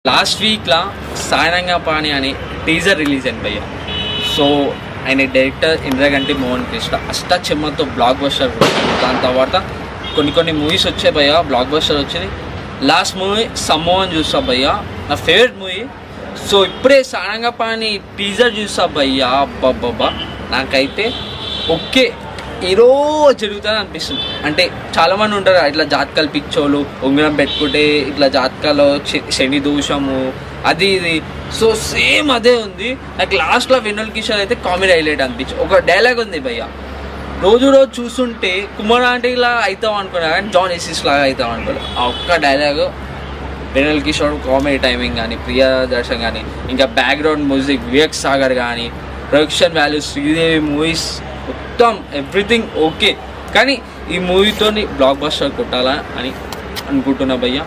Last వీక్లో సారంగా పాణి అని teaser release అయింది భయ్య. సో ఆయన డైరెక్టర్ ఇంద్రగంటి మోహన్ కృష్ణ అష్టాచెమ్మతో బ్లాక్ బస్టర్. దాని తర్వాత కొన్ని మూవీస్ వచ్చాయి భయ్య, బ్లాక్ బస్టర్ వచ్చింది. లాస్ట్ మూవీ సమ్మోహన్ చూసా భయ్య, నా ఫేవరెట్ మూవీ. సో ఇప్పుడే సారంగపాణి టీజర్ చూసా భయ్య, అబ్బబ్బబ్బా నాకైతే ఓకే ఏదో జరుగుతుంది అనిపిస్తుంది. అంటే చాలామంది ఉంటారు ఇట్లా జాతకాలు పిచ్చోళ్ళు, ఉంగరం పెట్టుకుంటే ఇట్లా జాతకాలు శని దోషము అది ఇది. సో సేమ్ అదే ఉంది. నాకు లాస్ట్లో వెన్నెల కిషోర్ అయితే కామెడీ హైలైట్ అనిపించింది. ఒక డైలాగ్ ఉంది భయ్య, రోజు చూస్తుంటే కుమార్ ఆంటీలా అవుతాం అనుకున్నా కానీ జాన్ ఎసిస్ లాగా అవుతాం అనుకోలే. ఆ ఒక్క డైలాగ్ వెన్నెల కిషోర్ కామెడీ టైమింగ్ కానీ, ప్రియా దర్శన్ కానీ, ఇంకా బ్యాక్గ్రౌండ్ మ్యూజిక్ వివేక్ సాగర్ కానీ, ప్రొడక్షన్ వాల్యూ, శ్రీదేవి మూవీస్ మొత్తం ఎవ్రీథింగ్ ఓకే. కానీ ఈ మూవీతో బ్లాక్ బస్టర్ కొట్టాలా అని అనుకుంటున్నా భయ్య.